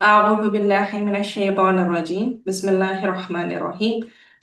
أعوذ بالله من الشيطان الرجيم بسم الله الرحمن الرحيم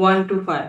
1 to 5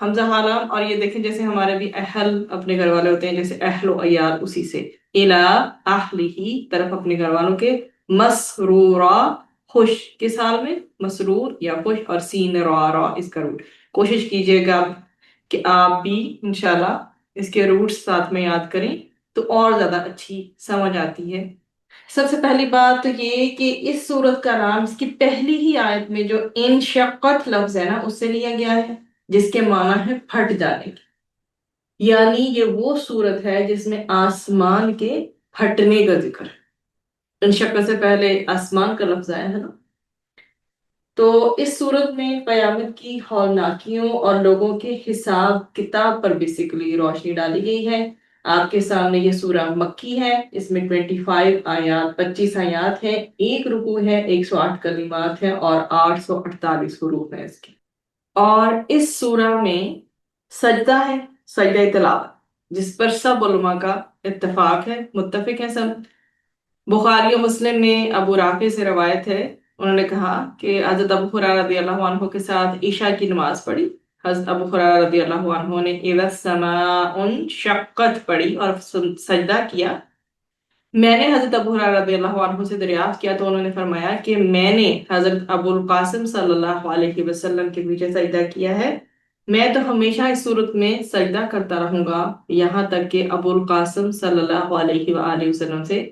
حمزہ حالام، اور یہ دیکھیں جیسے ہمارے بھی اہل اپنے گھر والے ہوتے ہیں، جیسے اہل و عیال، اسی سے الا اہلہ طرف اپنے گھر والوں کے، مسرورا خوش، کس حال میں؟ مسرور یا خوش، اور سین را را اس کا روٹ، کوشش کیجئے گا کہ آپ بھی انشاءاللہ اس کے روٹس ساتھ میں یاد کریں تو اور زیادہ اچھی سمجھ آتی ہے۔ سب سے پہلی بات تو یہ کہ اس سورت کا نام اس کی پہلی ہی آیت میں جو انشقت لفظ ہے نا اس سے لیا گیا ہے، جس کے معنی ہے پھٹ جانے کی، یعنی یہ وہ سورت ہے جس میں آسمان کے پھٹنے کا ذکر ہے۔ انشقت سے پہلے آسمان کا لفظ آیا ہے نا، تو اس صورت میں قیامت کی ہولناکیوں اور لوگوں کے حساب کتاب پر بیسیکلی روشنی ڈالی گئی ہے۔ آپ کے سامنے یہ سورہ مکی ہے، اس میں 25 آیات 25 آیات ہیں، ایک رکوع ہے، 108 کلمات ہیں اور 848 حروف ہیں اس کے۔ اور اس سورہ میں سجدہ ہے، سجدہ تلاوت، جس پر سب علماء کا اتفاق ہے، متفق ہیں سب۔ بخاری و مسلم میں ابو رافع سے روایت ہے، انہوں نے کہا کہ حضرت ابو ہریرہ رضی اللہ عنہ کے ساتھ عشاء کی نماز پڑھی۔ حضرت ابو ہریرہ رضی اللہ عنہ نے اذا السماء انشقت پڑھی اور سجدہ کیا۔ میں نے حضرت ابو ہریرہ رضی اللہ عنہ سے دریافت کیا تو انہوں نے فرمایا کہ میں نے حضرت ابو القاسم صلی اللہ علیہ وسلم کے پیچھے سجدہ کیا ہے، میں تو ہمیشہ اس صورت میں سجدہ کرتا رہوں گا یہاں تک کہ ابو القاسم صلی اللہ علیہ وآلہ وسلم سے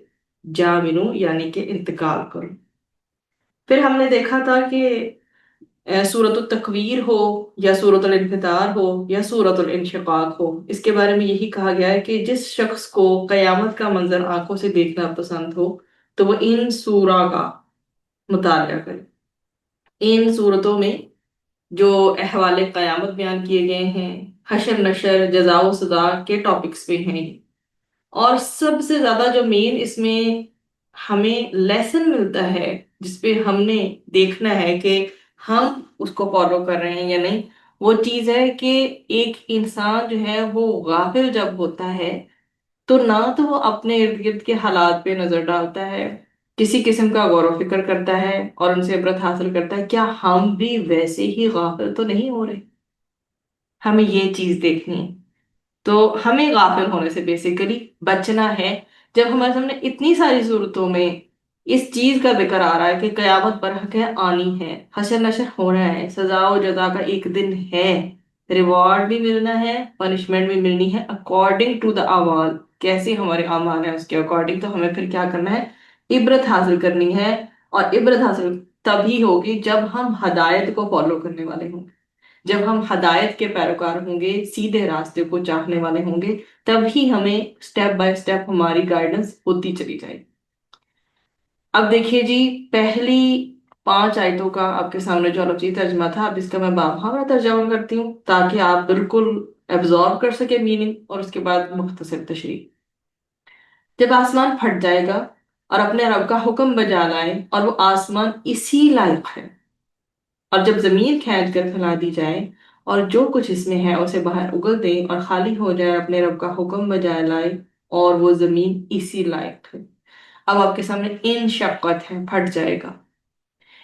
جا ملوں، یعنی کہ انتقال کروں۔ پھر ہم نے دیکھا تھا کہ سورۃ التکویر ہو یا سورۃ الانفطار ہو یا سورۃ الانشقاق ہو، اس کے بارے میں یہی کہا گیا ہے کہ جس شخص کو قیامت کا منظر آنکھوں سے دیکھنا پسند ہو تو وہ ان سورہ کا مطالعہ کرے۔ ان صورتوں میں جو احوال قیامت بیان کیے گئے ہیں، حشر نشر، جزا و سزا کے ٹاپکس پہ ہیں، اور سب سے زیادہ جو مین اس میں ہمیں لیسن ملتا ہے، جس پہ ہم نے دیکھنا ہے کہ ہم اس کو فالو کر رہے ہیں یا نہیں، وہ چیز ہے کہ ایک انسان جو ہے وہ غافل جب ہوتا ہے تو نہ تو وہ اپنے ارد گرد کے حالات پہ نظر ڈالتا ہے، کسی قسم کا غور و فکر کرتا ہے اور ان سے عبرت حاصل کرتا ہے، کیا ہم بھی ویسے ہی غافل تو نہیں ہو رہے؟ ہمیں یہ چیز دیکھنی ہے۔ تو ہمیں غافل ہونے سے بیسیکلی بچنا ہے۔ جب ہمارے سامنے اتنی ساری صورتوں میں اس چیز کا ذکر آ رہا ہے کہ قیامت برحق ہے، آنی ہے، حشر نشر ہونا ہے، سزا و جزا کا ایک دن ہے، ریوارڈ بھی ملنا ہے، پنشمنٹ بھی ملنی ہے اکارڈنگ ٹو دا اعمال، کیسے ہمارے اعمال ہیں اس کے اکارڈنگ، تو ہمیں پھر کیا کرنا ہے؟ عبرت حاصل کرنی ہے، اور عبرت حاصل تبھی ہوگی جب ہم ہدایت کو فالو کرنے والے ہوں، جب ہم ہدایت کے پیروکار ہوں گے، سیدھے راستے کو چاہنے والے ہوں گے، تب ہی ہمیں سٹیپ بائی سٹیپ ہماری گائیڈنس ہوتی چلی جائے۔ اب دیکھیے جی، پہلی 5 آیتوں کا آپ کے سامنے جو لفظی ترجمہ تھا، اب اس کا میں بامحاورہ ترجمہ کرتی ہوں تاکہ آپ بالکل ایبزارب کر سکے میننگ، اور اس کے بعد مختصر تشریح۔ جب آسمان پھٹ جائے گا اور اپنے رب کا حکم بجا لائے اور وہ آسمان اسی لائق ہے، اور جب زمین کھینچ کر پھیلا دی جائے اور جو کچھ اس میں ہے اسے باہر اگل دے اور خالی ہو جائے، اپنے رب کا حکم بجائے لائے اور وہ زمین اسی لائق ہے۔ اب آپ کے سامنے ان شقت ہے، پھٹ جائے گا،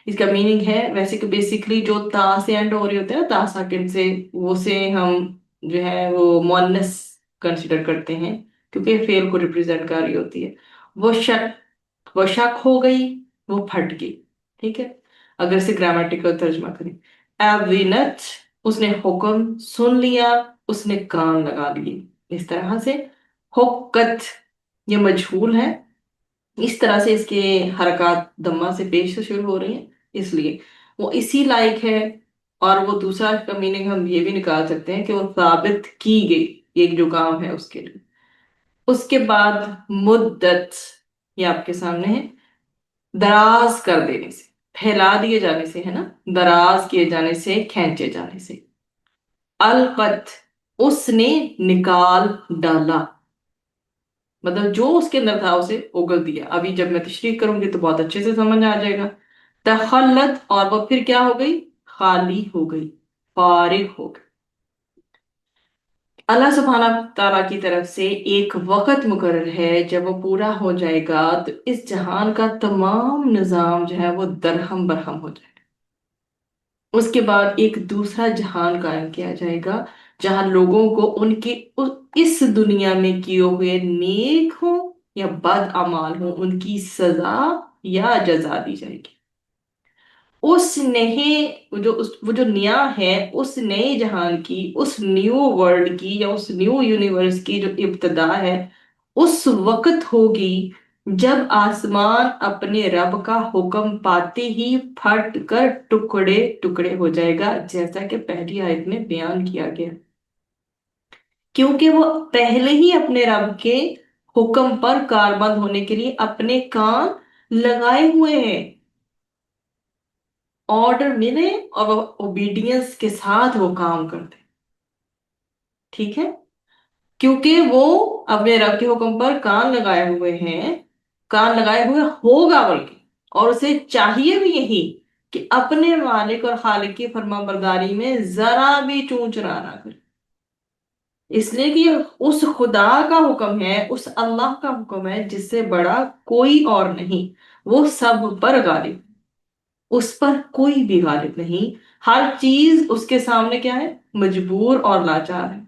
اس کا میننگ ہے ویسے کہ بیسیکلی جو تا سے اینڈ ہو رہی ہوتے ہیں نا، تا ساکن سے، وہ سے ہم جو ہے وہ مؤنث کنسیڈر کرتے ہیں کیونکہ فعل کو ریپرزینٹ کر رہی ہوتی ہے۔ وہ شک ہو گئی، وہ پھٹ گئی، ٹھیک ہے، اگر اسے گرامیٹیکل ترجمہ کریں۔ اذنت، اس نے حکم سن لیا، اس نے کان لگا لیے، اس طرح سے۔ حقت، یہ مجہول ہے، اس طرح سے اس کے حرکات دمہ سے پیش سے شروع ہو رہی ہیں، اس لیے وہ اسی لائق ہے۔ اور وہ دوسرا کا میننگ ہم یہ بھی نکال سکتے ہیں کہ وہ ثابت کی گئی، ایک جو کام ہے اس کے لیے۔ اس کے بعد مدت، یہ آپ کے سامنے ہے، دراز کر دینے سے، پھیلا دیے جانے سے، ہے نا، دراز کیے جانے سے، کھینچے جانے سے۔ القت، اس نے نکال ڈالا، مطلب جو اس کے اندر تھا اسے اگل دیا۔ ابھی جب میں تشریح کروں گی تو بہت اچھے سے سمجھ آ جائے گا۔ تخلت، اور وہ پھر کیا ہو گئی؟ خالی ہو گئی، فارغ ہو گئی۔ اللہ سبحانہ تعالیٰ کی طرف سے ایک وقت مقرر ہے، جب وہ پورا ہو جائے گا تو اس جہان کا تمام نظام جو ہے وہ درہم برہم ہو جائے گا۔ اس کے بعد ایک دوسرا جہان قائم کیا جائے گا جہاں لوگوں کو ان کے اس دنیا میں کیے ہوئے نیک ہوں یا بد اعمال ہوں ان کی سزا یا جزا دی جائے گی۔ اس نئے وہ جو نیا ہے اس نئے جہان کی، اس نیو ورلڈ کی یا اس نیو یونیورس کی جو ابتدا ہے اس وقت ہوگی جب آسمان اپنے رب کا حکم پاتے ہی پھٹ کر ٹکڑے ٹکڑے ہو جائے گا، جیسا کہ پہلی آیت میں بیان کیا گیا، کیونکہ وہ پہلے ہی اپنے رب کے حکم پر کاربند ہونے کے لیے اپنے کان لگائے ہوئے ہیں۔ آرڈر ملے اور وہ اوبیڈینس کے ساتھ وہ کام کرتے، ٹھیک ہے، کیونکہ وہ اپنے رب کے حکم پر کان لگائے ہوئے ہیں، کان لگائے ہوئے ہوگا بلکہ، اور اسے چاہیے بھی یہی کہ اپنے مالک اور خالق کی فرما برداری میں ذرا بھی چون چرا نہ کرے، اس لیے کہ یہ اس خدا کا حکم ہے، اس اللہ کا حکم ہے جس سے بڑا کوئی اور نہیں، وہ سب پر غالب، اس پر کوئی بھی غالب نہیں، ہر چیز اس کے سامنے کیا ہے؟ مجبور اور لاچار ہے۔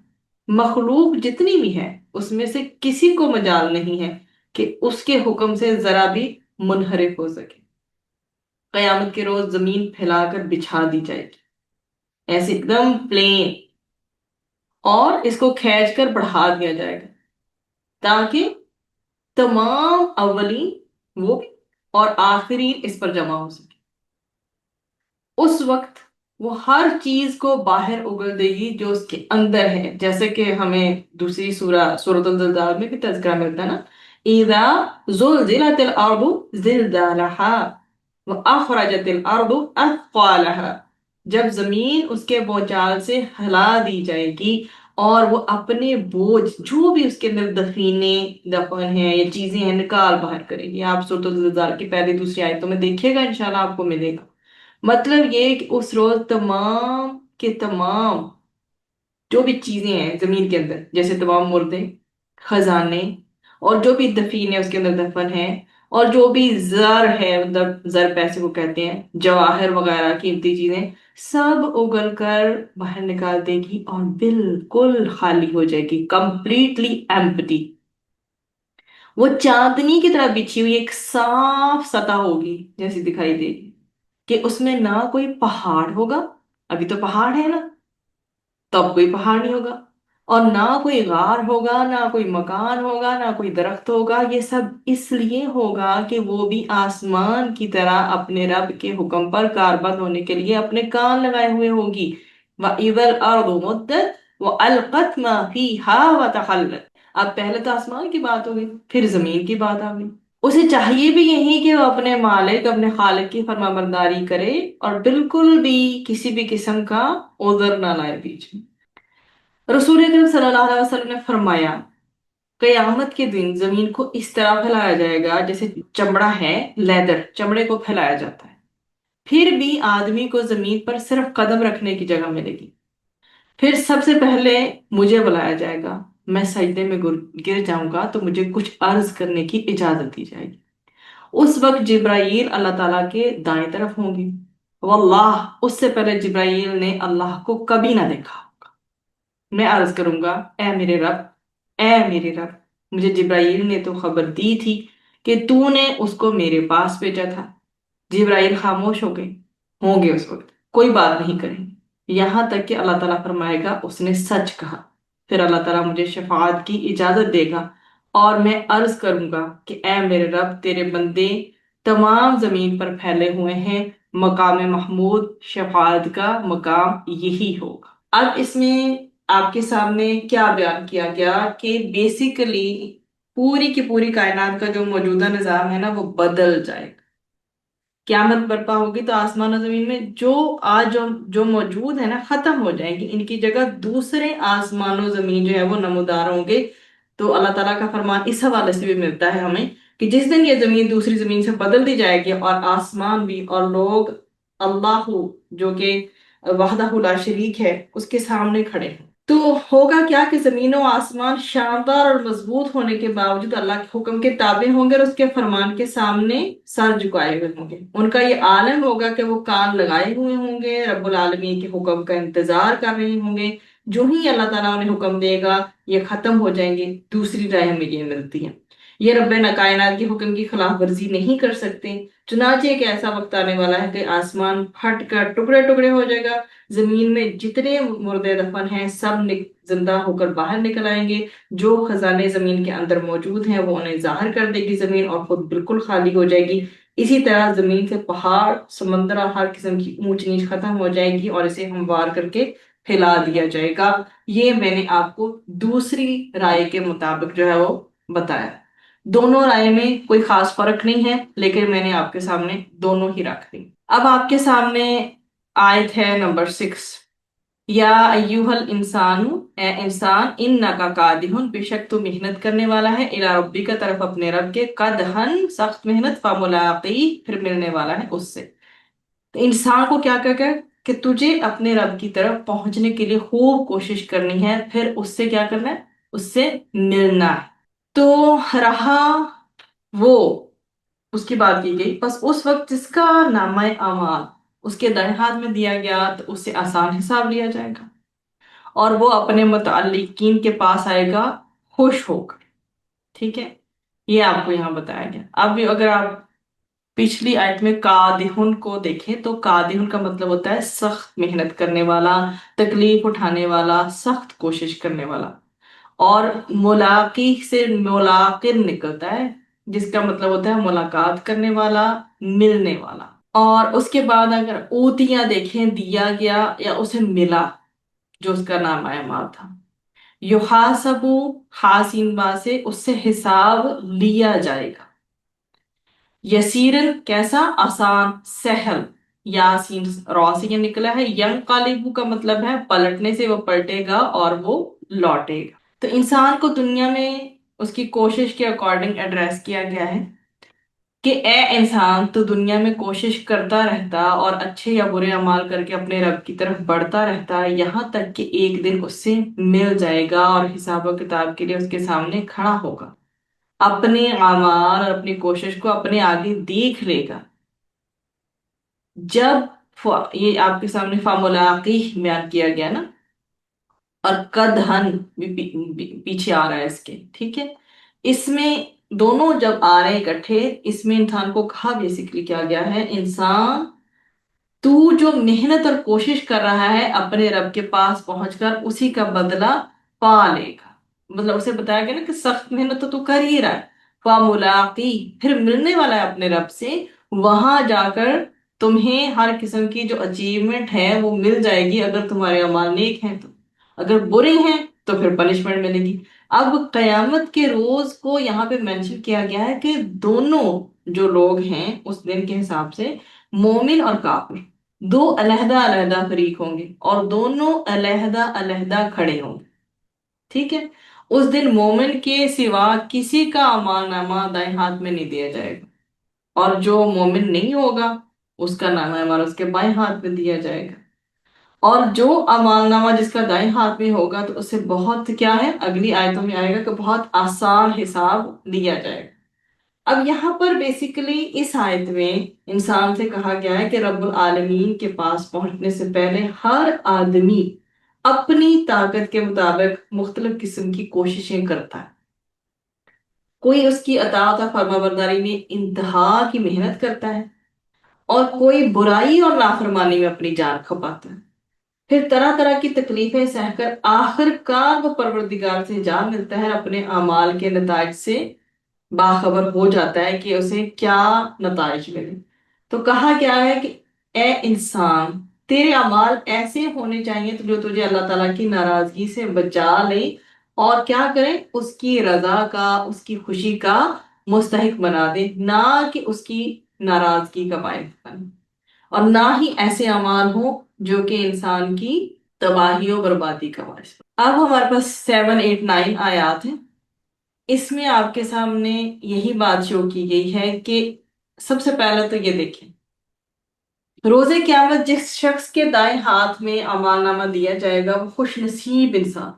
مخلوق جتنی بھی ہے اس میں سے کسی کو مجال نہیں ہے کہ اس کے حکم سے ذرا بھی منحرف ہو سکے۔ قیامت کے روز زمین پھیلا کر بچھا دی جائے گی، ایسے ایک دم پلین، اور اس کو کھینچ کر بڑھا دیا جائے گا تاکہ تمام اولین وہ بھی اور آخرین اس پر جمع ہو سکے۔ اس وقت وہ ہر چیز کو باہر اگل دے گی جو اس کے اندر ہے، جیسے کہ ہمیں دوسری سورۃ الزلزال میں بھی تذکرہ ملتا ہے نا، اذا زلزلت الارض زلزالها واخرجت الارض اثقالها، جب زمین اس کے بوچھال سے ہلا دی جائے گی اور وہ اپنے بوجھ جو بھی اس کے اندر دفن ہیں یا چیزیں ہیں نکال باہر کرے گی۔ آپ سورۃ الزلزال کی پہلی دوسری آیتوں میں دیکھیے گا، انشاءاللہ آپ کو ملے گا۔ مطلب یہ کہ اس روز تمام کے تمام جو بھی چیزیں ہیں زمین کے اندر، جیسے تمام مردے، خزانے، اور جو بھی دفین اس کے اندر دفن ہے، اور جو بھی زر ہے، مطلب زر پیسے کو کہتے ہیں، جواہر وغیرہ قیمتی چیزیں، سب اگل کر باہر نکال دے گی اور بالکل خالی ہو جائے گی، کمپلیٹلی ایمپٹی۔ وہ چاندنی کی طرح بچھی ہوئی ایک صاف سطح ہوگی جیسی دکھائی دے گی، کہ اس میں نہ کوئی پہاڑ ہوگا، ابھی تو پہاڑ ہے نا، تو اب کوئی پہاڑ نہیں ہوگا، اور نہ کوئی غار ہوگا، نہ کوئی مکان ہوگا، نہ کوئی درخت ہوگا۔ یہ سب اس لیے ہوگا کہ وہ بھی آسمان کی طرح اپنے رب کے حکم پر کاربند ہونے کے لیے اپنے کان لگائے ہوئے ہوگی۔ وَإِذَا الْأَرْضُ مُدَّتْ وَأَلْقَتْ مَا فِيهَا وَتَخَلَّتْ، اب پہلے تو آسمان کی بات ہوگی، پھر زمین کی بات آ گئی۔ اسے چاہیے بھی یہی کہ وہ اپنے مالک، اپنے خالق کی فرما برداری کرے اور بالکل بھی کسی بھی قسم کا عذر نہ لائے بیچ میں۔ رسول اکرم صلی اللہ علیہ وسلم نے فرمایا، قیامت کے دن زمین کو اس طرح پھیلایا جائے گا جیسے چمڑا ہے، لیدر، چمڑے کو پھیلایا جاتا ہے، پھر بھی آدمی کو زمین پر صرف قدم رکھنے کی جگہ ملے گی۔ پھر سب سے پہلے مجھے بلایا جائے گا، میں سجدے میں گر جاؤں گا تو مجھے کچھ عرض کرنے کی اجازت دی جائے گی۔ اس وقت جبرائیل اللہ تعالیٰ کے دائیں طرف ہوں گی، واللہ اس سے پہلے جبرائیل نے اللہ کو کبھی نہ دیکھا ہوگا۔ میں عرض کروں گا، اے میرے رب، اے میرے رب، مجھے جبرائیل نے تو خبر دی تھی کہ تو نے اس کو میرے پاس بھیجا تھا۔ جبرائیل خاموش ہو گئے ہوں گے، اس وقت کوئی بات نہیں کریں گے، یہاں تک کہ اللہ تعالیٰ فرمائے گا اس نے سچ کہا۔ پھر اللہ تعالیٰ مجھے شفاعت کی اجازت دے گا اور میں عرض کروں گا کہ اے میرے رب، تیرے بندے تمام زمین پر پھیلے ہوئے ہیں، مقام محمود شفاعت کا مقام یہی ہوگا۔ اب اس میں آپ کے سامنے کیا بیان کیا گیا کہ بیسیکلی پوری کی پوری کائنات کا جو موجودہ نظام ہے نا وہ بدل جائے گا۔ قیامت برپا ہوگی تو آسمان و زمین میں جو آج جو موجود ہے نا ختم ہو جائیں گی، ان کی جگہ دوسرے آسمان و زمین جو ہے وہ نمودار ہوں گے۔ تو اللہ تعالیٰ کا فرمان اس حوالے سے بھی ملتا ہے ہمیں کہ جس دن یہ زمین دوسری زمین سے بدل دی جائے گی اور آسمان بھی، اور لوگ اللہ جو کہ وحدہ لا شریک ہے اس کے سامنے کھڑے ہیں، تو ہوگا کیا کہ زمین و آسمان شاندار اور مضبوط ہونے کے باوجود اللہ کے حکم کے تابع ہوں گے اور اس کے فرمان کے سامنے سر جھکائے ہوئے ہوں گے. ان کا یہ عالم ہوگا کہ وہ کان لگائے ہوئے ہوں گے، رب العالمین کے حکم کا انتظار کر رہے ہوں گے. جو ہی اللہ تعالیٰ انہیں حکم دے گا یہ ختم ہو جائیں گے. دوسری رائے ہمیں یہ ملتی ہے، یہ رب کائنات کے حکم کی خلاف ورزی نہیں کر سکتے. چنانچہ ایک ایسا وقت آنے والا ہے کہ آسمان پھٹ کر ٹکڑے ٹکڑے ہو جائے گا، زمین میں جتنے مردے دفن ہیں سب زندہ ہو کر باہر نکل آئیں گے. جو خزانے زمین کے اندر موجود ہیں وہ انہیں ظاہر کر دے گی زمین، اور خود بالکل خالی ہو جائے گی. اسی طرح زمین سے پہاڑ، سمندر اور ہر قسم کی اونچ نیچ ختم ہو جائے گی اور اسے ہموار کر کے پھیلا دیا جائے گا. یہ میں نے آپ کو دوسری رائے کے مطابق جو ہے وہ بتایا. دونوں رائے میں کوئی خاص فرق نہیں ہے، لیکن میں نے آپ کے سامنے دونوں ہی رکھ دی. اب آپ کے سامنے آیت ہے نمبر 6. یا ایوہ الانسان، اے انسان، انکا کادحن، بے شک تو محنت کرنے والا ہے، الی ربک کا طرف اپنے رب کے، قدحن سخت محنت، فملاقی پھر ملنے والا ہے اس سے. تو انسان کو کیا کہ تجھے اپنے رب کی طرف پہنچنے کے لیے خوب کوشش کرنی ہے، پھر اس سے کیا کرنا ہے، اس سے ملنا ہے. تو رہا وہ، اس کی بات کی گئی، بس اس وقت جس کا نامہ اعمال اس کے دائیں ہاتھ میں دیا گیا تو اس سے آسان حساب لیا جائے گا اور وہ اپنے متعلقین کے پاس آئے گا خوش ہو کر. ٹھیک ہے، یہ آپ کو یہاں بتایا گیا. اب بھی اگر آپ پچھلی آیت میں قادحن کو دیکھیں تو قادحن کا مطلب ہوتا ہے سخت محنت کرنے والا، تکلیف اٹھانے والا، سخت کوشش کرنے والا. اور ملاقی سے ملاقن نکلتا ہے جس کا مطلب ہوتا ہے ملاقات کرنے والا، ملنے والا. اور اس کے بعد اگر اوتیاں دیکھیں، دیا گیا یا اسے ملا، جو اس کا نام اعمال تھا. یحاسبو، حاسین با سے اس سے حساب لیا جائے گا. یسیرن کیسا، آسان، سہل. یاسین را سے یہ نکلا ہے. ینقلبو کا مطلب ہے پلٹنے سے، وہ پلٹے گا اور وہ لوٹے گا. تو انسان کو دنیا میں اس کی کوشش کے اکارڈنگ ایڈریس کیا گیا ہے کہ اے انسان تو دنیا میں کوشش کرتا رہتا اور اچھے یا برے اعمال کر کے اپنے رب کی طرف بڑھتا رہتا، یہاں تک کہ ایک دن اس سے مل جائے گا اور حساب و کتاب کے لیے اس کے سامنے کھڑا ہوگا. اپنے اعمال اور اپنی کوشش کو اپنے آگے دیکھ لے گا. جب یہ آپ کے سامنے فملاقی بیان کیا گیا نا، اور قدحن بھی پیچھے آ رہا ہے اس کے. ٹھیک ہے، اس میں دونوں جب آ رہے ہیں اکٹھے، اس میں انسان کو کہا بیسیکلی کیا گیا ہے، انسان تو جو محنت اور کوشش کر رہا ہے اپنے رب کے پاس پہنچ کر، اسی کا بدلہ پا لے گا. مطلب اسے بتایا گیا نا کہ سخت محنت تو کر ہی رہا ہے، فملاقی پھر ملنے والا ہے اپنے رب سے. وہاں جا کر تمہیں ہر قسم کی جو اچیومنٹ ہے وہ مل جائے گی اگر تمہارے اعمال نیک ہیں تو. اگر برے ہیں تو پھر پنشمنٹ ملے گی. اب قیامت کے روز کو یہاں پہ مینشن کیا گیا ہے کہ دونوں جو لوگ ہیں اس دن کے حساب سے، مومن اور کافر، دو علیحدہ علیحدہ فریق ہوں گے اور دونوں علیحدہ علیحدہ کھڑے ہوں گے. ٹھیک ہے، اس دن مومن کے سوا کسی کا اعمال نامہ دائیں ہاتھ میں نہیں دیا جائے گا، اور جو مومن نہیں ہوگا اس کا نامہ اعمال اس کے بائیں ہاتھ میں دیا جائے گا. اور جو اعمال نامہ جس کا دائیں ہاتھ میں ہوگا تو اسے بہت کیا ہے، اگلی آیتوں میں آئے گا کہ بہت آسان حساب لیا جائے گا. اب یہاں پر بیسیکلی اس آیت میں انسان سے کہا گیا ہے کہ رب العالمین کے پاس پہنچنے سے پہلے ہر آدمی اپنی طاقت کے مطابق مختلف قسم کی کوششیں کرتا ہے. کوئی اس کی اطاعت اور فرما برداری میں انتہا کی محنت کرتا ہے، اور کوئی برائی اور نافرمانی میں اپنی جان کھپاتا ہے. پھر طرح طرح کی تکلیفیں سہ کر آخر کار وہ پروردگار سے جا ملتا ہے، اپنے اعمال کے نتائج سے باخبر ہو جاتا ہے کہ اسے کیا نتائج ملے. تو کہا کیا ہے کہ اے انسان، تیرے اعمال ایسے ہونے چاہیے جو تجھے اللہ تعالیٰ کی ناراضگی سے بچا لے اور کیا کرے، اس کی رضا کا، اس کی خوشی کا مستحق بنا دے، نہ کہ اس کی ناراضگی کا باعث بنے. اور نہ ہی ایسے اعمال ہوں جو کہ انسان کی تباہی و بربادی کا باعث بنے. اب ہمارے پاس 7، 8، 9 آیات ہیں. اس میں آپ کے سامنے یہی بات شو کی گئی ہے کہ سب سے پہلے تو یہ دیکھیں، روز قیامت جس شخص کے دائیں ہاتھ میں اعمال نامہ دیا جائے گا وہ خوش نصیب انسان،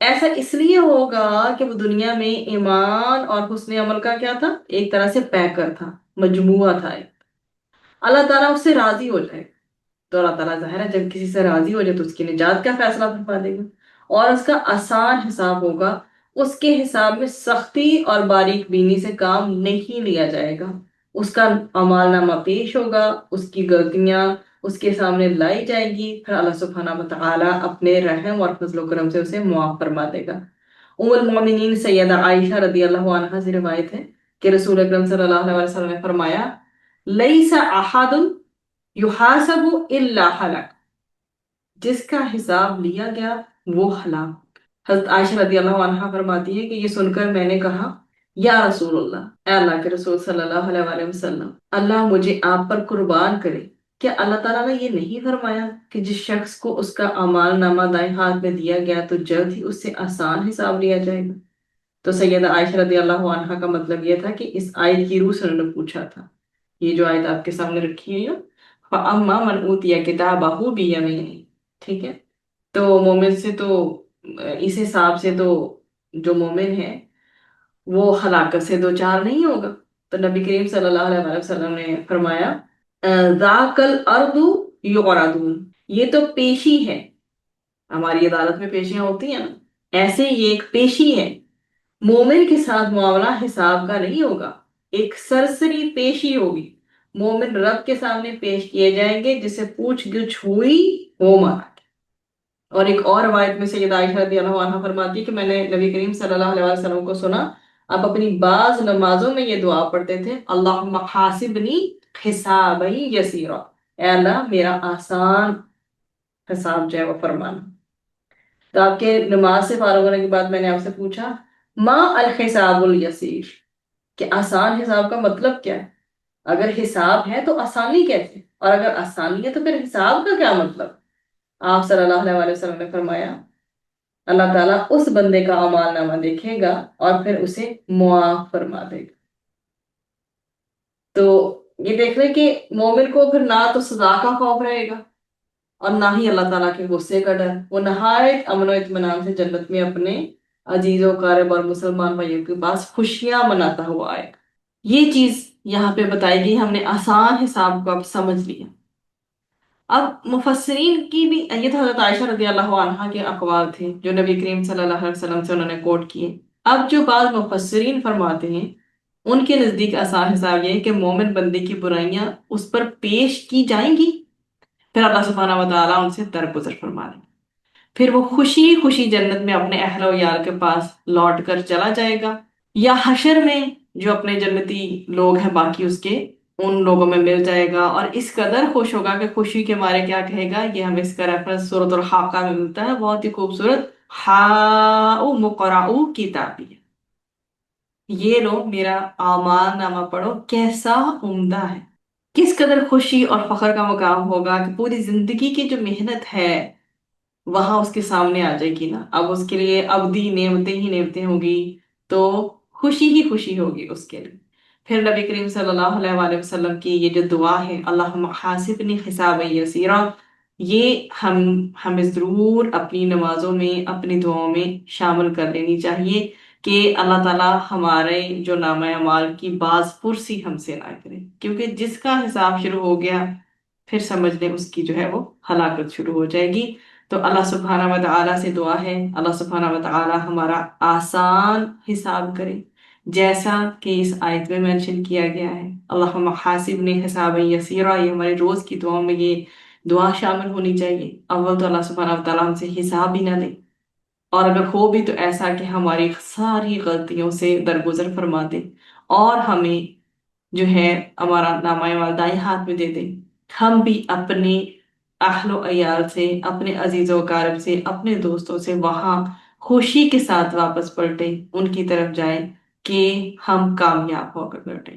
ایسا اس لیے ہوگا کہ وہ دنیا میں ایمان اور حسن عمل کا کیا تھا، ایک طرح سے پیکر تھا، مجموعہ تھا اللہ تعالیٰ اس سے راضی ہو جائے، تو اللہ تعالیٰ ظاہر ہے جب کسی سے راضی ہو جائے تو اس کی نجات کا فیصلہ فرما دے گا اور اس کا آسان حساب ہوگا، اس کے حساب میں سختی اور باریک بینی سے کام نہیں لیا جائے گا، اس کا اعمال نامہ پیش ہوگا، اس کی غلطیاں اس کے سامنے لائی جائیں گی، پھر اللہ سبحانہ وتعالی اپنے رحم اور فضل و کرم سے اسے معاف فرما دے گا۔ ام المومنین سیدہ عائشہ رضی اللہ عنہا سے روایت ہے کہ رسول اکرم صلی اللہ علیہ وسلم نے فرمایا لیس احد یحاسب الا ہلک، جس کا حساب لیا گیا وہ ہلاک۔ حضرت عائشہ رضی اللہ عنہا فرماتی ہے کہ یہ سن کر میں نے کہا یا رسول اللہ، اے اللہ کے رسول صلی اللہ علیہ وآلہ وسلم، اللہ مجھے آپ پر قربان کرے، کیا اللہ تعالیٰ نے یہ نہیں فرمایا کہ جس شخص کو اس کا اعمال نامہ دائیں ہاتھ میں دیا گیا تو جلد ہی اس سے آسان حساب لیا جائے گا؟ تو سیدہ عائشہ رضی اللہ عنہا کا مطلب یہ تھا کہ اس آیت کی روح سے انہوں نے پوچھا تھا، یہ جو آیت آپ کے سامنے رکھی ہے، فَأَمَّا مَنْ أُوتِيَ كِتَابَهُ بِيَمِينِهِ، ٹھیک ہے، تو مومن سے تو اس حساب سے تو جو مومن ہے وہ ہلاکت سے دو چار نہیں ہوگا۔ تو نبی کریم صلی اللہ علیہ وسلم نے فرمایا ذاک الارض یعرضون، یہ تو پیشی ہے، ہماری عدالت میں پیشیاں ہوتی ہیں نا، ایسے یہ ایک پیشی ہے، مومن کے ساتھ معاملہ حساب کا نہیں ہوگا، ایک سرسری پیشی ہوگی، مومن رب کے سامنے پیش کیے جائیں گے، جس سے پوچھ گچھ ہوئی وہ مارا۔ اور ایک اور روایت میں سیدہ عائشہ رضی اللہ عنہا فرماتی ہے کہ میں نے نبی کریم صلی اللہ علیہ وسلم کو سنا، آپ اپنی بعض نمازوں میں یہ دعا پڑھتے تھے، اللہم حاسبنی حسابا یسیرا، اے اللہ میرا آسان حساب جو ہے وہ فرمانا۔ تو آپ کے نماز سے فارغ ہونے کے بعد میں نے آپ سے پوچھا ما الحساب الیسیر، کہ آسان حساب کا مطلب کیا ہے؟ اگر حساب ہے تو آسانی کیسے، اور اگر آسانی ہے تو پھر حساب کا کیا مطلب؟ آپ صلی اللہ علیہ وسلم نے فرمایا اللہ تعالیٰ اس بندے کا اعمال نامہ دیکھے گا اور پھر اسے معاف فرما دے گا۔ تو یہ دیکھ لیں کہ مومن کو پھر نہ تو سزا کا خوف رہے گا اور نہ ہی اللہ تعالیٰ کے غصے کا ڈر، وہ نہایت امن و اطمینان سے جنت میں اپنے عزیز و قارب اور مسلمان بھائیوں کے پاس خوشیاں مناتا ہوا آئے گا۔ یہ چیز یہاں پہ بتائی گئی، ہم نے آسان حساب کو اب سمجھ لیا۔ اب مفسرین کی بھی، یہ تو حضرت عائشہ رضی اللہ عنہا کے اقوال تھے جو نبی کریم صلی اللہ علیہ وسلم سے انہوں نے کوٹ کیے۔ اب جو بعض مفسرین فرماتے ہیں ان کے نزدیک آسان حساب یہ ہے کہ مومن بندے کی برائیاں اس پر پیش کی جائیں گی، پھر اللہ سبحانہ و تعالیٰ ان سے درگزر فرما دیں گے، پھر وہ خوشی خوشی جنت میں اپنے اہل و عیال کے پاس لوٹ کر چلا جائے گا، یا حشر میں جو اپنے جنتی لوگ ہیں باقی اس کے ان لوگوں میں مل جائے گا، اور اس قدر خوش ہوگا کہ خوشی کے مارے کیا کہے گا، یہ ہمیں اس کا ریفرنس سورۃ الحاقہ میں ملتا ہے، بہت ہی خوبصورت، ہاؤم اقرؤوا کتابیہ، یہ لو میرا اعمال نامہ پڑھو کیسا عمدہ ہے۔ کس قدر خوشی اور فخر کا مقام ہوگا کہ پوری زندگی کی جو محنت ہے وہاں اس کے سامنے آ جائے گی نا، اب اس کے لیے ابدی نعمتیں ہی نعمتیں ہوگی، تو خوشی ہی خوشی ہوگی اس کے لیے۔ پھر نبی کریم صلی اللہ علیہ وآلہ وسلم کی یہ جو دعا ہے اللہم حاسبنی حسابا یسیرا، یہ ہمیں ضرور اپنی نمازوں میں اپنی دعاؤں میں شامل کر لینی چاہیے کہ اللہ تعالیٰ ہمارے جو نامہ اعمال کی باز پرسی ہم سے نہ کرے، کیونکہ جس کا حساب شروع ہو گیا پھر سمجھ لیں اس کی جو ہے وہ ہلاکت شروع ہو جائے گی۔ تو اللہ سبحانہ و تعالیٰ سے دعا ہے اللہ سبحانہ و تعالیٰ ہمارا آسان حساب کرے، جیسا کہ اس آیت میں منشن کیا گیا ہے اللہم حاسبنی حسابا یسیرا، یہ ہمارے روز کی دعاؤں میں یہ دعا شامل ہونی چاہیے۔ اول تو اللہ سبحانہ و تعالیٰ ہم سے حساب ہی نہ لے، اور اگر ہو بھی تو ایسا کہ ہماری ساری غلطیوں سے درگزر فرما دے اور ہمیں جو ہے ہمارا نامہ اعمال دائیں ہاتھ میں دے دے، ہم بھی اپنے اہل و عیال سے، اپنے عزیز و اقارب سے، اپنے دوستوں سے وہاں خوشی کے ساتھ واپس پلٹیں، ان کی طرف جائیں کہ ہم کامیاب ہو کر لوٹیں۔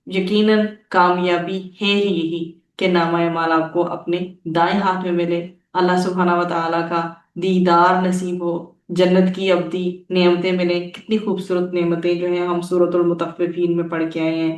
یقیناً کامیابی ہے ہی یہی کہ نامہ اعمال آپ کو اپنے دائیں ہاتھ میں ملے، اللہ سبحانہ و تعالیٰ کا دیدار نصیب ہو، جنت کی ابدی نعمتیں ملیں، کتنی خوبصورت نعمتیں جو ہیں ہم سورۃ المطففین میں پڑھ کے آئے ہیں،